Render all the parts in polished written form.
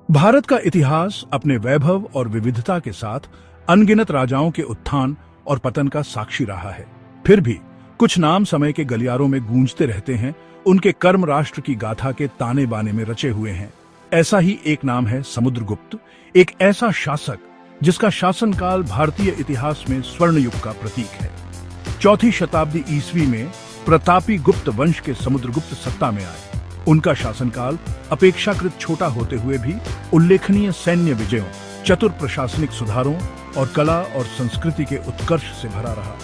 भारत का इतिहास अपने वैभव और विविधता के साथ अनगिनत राजाओं के उत्थान और पतन का साक्षी रहा है। फिर भी कुछ नाम समय के गलियारों में गूंजते रहते हैं, उनके कर्म राष्ट्र की गाथा के ताने बाने में रचे हुए हैं। ऐसा ही एक नाम है समुद्रगुप्त, एक ऐसा शासक जिसका शासनकाल भारतीय इतिहास में स्वर्ण युग का प्रतीक है। 4वीं शताब्दी ईस्वी में प्रतापी गुप्त वंश के समुद्रगुप्त सत्ता में आए। उनका शासनकाल अपेक्षाकृत छोटा होते हुए भी उल्लेखनीय सैन्य विजयों, चतुर प्रशासनिक सुधारों और कला और संस्कृति के उत्कर्ष से भरा रहा।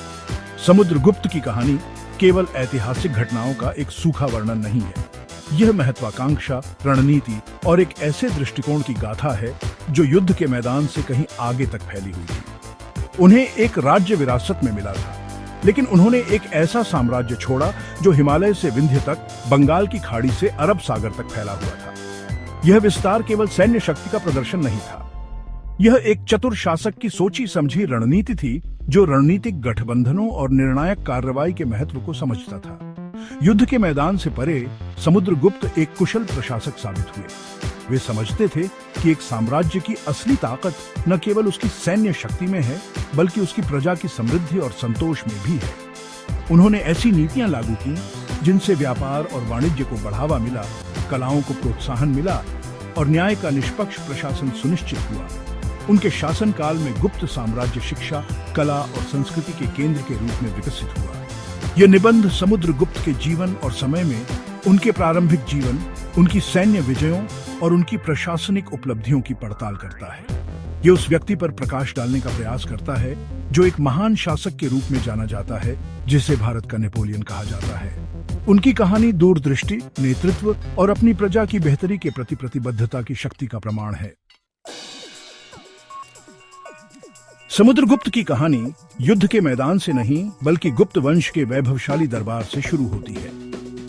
समुद्रगुप्त की कहानी केवल ऐतिहासिक घटनाओं का एक सूखा वर्णन नहीं है। यह महत्वाकांक्षा, रणनीति और एक ऐसे दृष्टिकोण की गाथा है जो युद्ध के मैदान से कहीं आगे तक फैली हुई थी। उन्हें एक राज्य विरासत में मिला था, लेकिन उन्होंने एक ऐसा साम्राज्य छोड़ा जो हिमालय से विंध्य तक, बंगाल की खाड़ी से अरब सागर तक फैला हुआ था। यह विस्तार केवल सैन्य शक्ति का प्रदर्शन नहीं था, यह एक चतुर शासक की सोची समझी रणनीति थी जो रणनीतिक गठबंधनों और निर्णायक कार्रवाई के महत्व को समझता था। युद्ध के मैदान से परे समुद्रगुप्त एक कुशल प्रशासक साबित हुए। वे समझते थे कि एक साम्राज्य की असली ताकत न केवल उसकी सैन्य शक्ति में है, बल्कि उसकी प्रजा की समृद्धि और संतोष में भी है। उन्होंने ऐसी नीतियां लागू की जिनसे व्यापार और वाणिज्य को बढ़ावा मिला, कलाओं को प्रोत्साहन मिला और न्याय का निष्पक्ष प्रशासन सुनिश्चित हुआ। उनके शासनकाल में गुप्त साम्राज्य शिक्षा, कला और संस्कृति के केंद्र के रूप में विकसित हुआ। यह निबंध समुद्रगुप्त के जीवन और समय में उनके प्रारंभिक जीवन, उनकी सैन्य विजयों और उनकी प्रशासनिक उपलब्धियों की पड़ताल करता है। यह उस व्यक्ति पर प्रकाश डालने का प्रयास करता है जो एक महान शासक के रूप में जाना जाता है, जिसे भारत का नेपोलियन कहा जाता है। उनकी कहानी दूरदृष्टि, नेतृत्व और अपनी प्रजा की बेहतरी के प्रति प्रतिबद्धता की शक्ति का प्रमाण है। समुद्रगुप्त की कहानी युद्ध के मैदान से नहीं, बल्कि गुप्त वंश के वैभवशाली दरबार से शुरू होती है।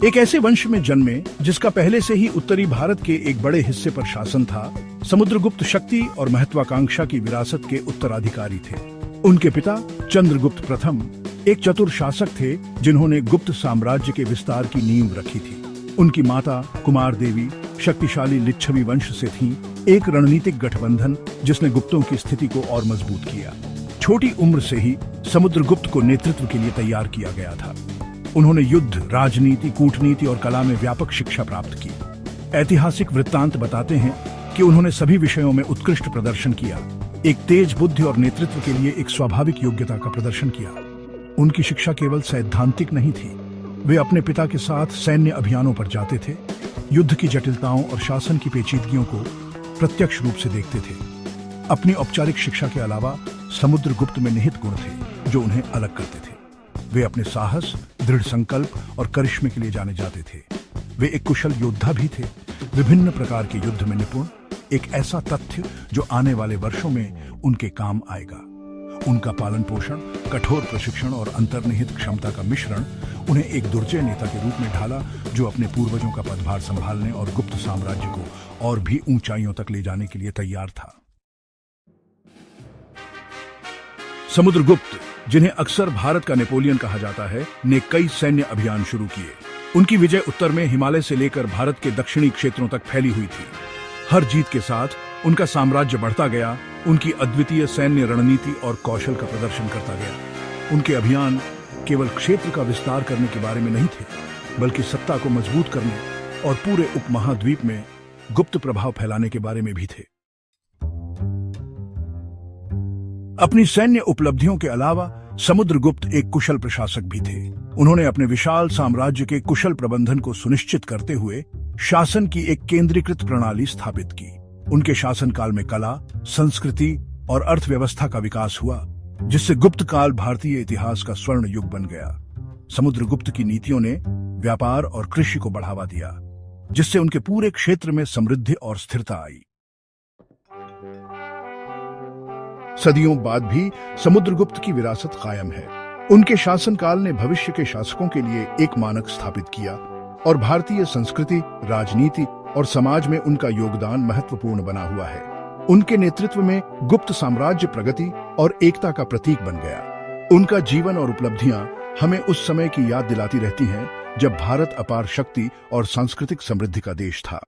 एक ऐसे वंश में जन्मे जिसका पहले से ही उत्तरी भारत के एक बड़े हिस्से पर शासन था। समुद्रगुप्त शक्ति और महत्वाकांक्षा की विरासत के उत्तराधिकारी थे। उनके पिता चंद्रगुप्त प्रथम एक चतुर शासक थे जिन्होंने गुप्त साम्राज्य के विस्तार की नींव रखी थी। उनकी माता कुमार देवी शक्तिशाली लिच्छवी वंश से थीं, एक रणनीतिक गठबंधन जिसने गुप्तों की स्थिति को और मजबूत किया। छोटी उम्र से ही समुद्रगुप्त को नेतृत्व के लिए तैयार किया गया था। उन्होंने युद्ध, राजनीति, कूटनीति और कला में व्यापक शिक्षा प्राप्त की। ऐतिहासिक वृत्तांत बताते हैं कि उन्होंने सभी विषयों में उत्कृष्ट प्रदर्शन किया, एक तेज बुद्धि और नेतृत्व के लिए एक स्वाभाविक योग्यता का प्रदर्शन किया। उनकी शिक्षा केवल सैद्धांतिक नहीं थी, वे अपने पिता के साथ सैन्य अभियानों पर जाते थे, युद्ध की जटिलताओं और शासन की पेचीदगियों को प्रत्यक्ष रूप से देखते थे। अपनी औपचारिक शिक्षा के अलावा समुद्रगुप्त में निहित गुण थे जो उन्हें अलग करते थे। वे अपने साहस, दृढ़ संकल्प और करिश्मे के लिए जाने जाते थे। वे एक कुशल योद्धा भी थे, विभिन्न प्रकार के युद्ध में निपुण, एक ऐसा तथ्य जो आने वाले वर्षों में उनके काम आएगा। उनका पालन पोषण, कठोर प्रशिक्षण और अंतर्निहित क्षमता का मिश्रण उन्हें एक दुर्जय नेता के रूप में ढाला जो अपने पूर्वजों का पदभार संभालने और गुप्त साम्राज्य को और भी ऊंचाइयों तक ले जाने के लिए तैयार था। समुद्रगुप्त, जिन्हें अक्सर भारत का नेपोलियन कहा जाता है, ने कई सैन्य अभियान शुरू किए। उनकी विजय उत्तर में हिमालय से लेकर भारत के दक्षिणी क्षेत्रों तक फैली हुई थी। हर जीत के साथ उनका साम्राज्य बढ़ता गया, उनकी अद्वितीय सैन्य रणनीति और कौशल का प्रदर्शन करता गया। उनके अभियान केवल क्षेत्र का विस्तार करने के बारे में नहीं थे, बल्कि सत्ता को मजबूत करने और पूरे उपमहाद्वीप में गुप्त प्रभाव फैलाने के बारे में भी थे। अपनी सैन्य उपलब्धियों के अलावा समुद्रगुप्त एक कुशल प्रशासक भी थे। उन्होंने अपने विशाल साम्राज्य के कुशल प्रबंधन को सुनिश्चित करते हुए शासन की एक केंद्रीकृत प्रणाली स्थापित की। उनके शासनकाल में कला, संस्कृति और अर्थव्यवस्था का विकास हुआ, जिससे गुप्त काल भारतीय इतिहास का स्वर्ण युग बन गया। समुद्रगुप्त की नीतियों ने व्यापार और कृषि को बढ़ावा दिया, जिससे उनके पूरे क्षेत्र में समृद्धि और स्थिरता आई। सदियों बाद भी समुद्रगुप्त की विरासत कायम है। उनके शासनकाल ने भविष्य के शासकों के लिए एक मानक स्थापित किया और भारतीय संस्कृति, राजनीति और समाज में उनका योगदान महत्वपूर्ण बना हुआ है। उनके नेतृत्व में गुप्त साम्राज्य प्रगति और एकता का प्रतीक बन गया। उनका जीवन और उपलब्धियां हमें उस समय की याद दिलाती रहती हैं जब भारत अपार शक्ति और सांस्कृतिक समृद्धि का देश था।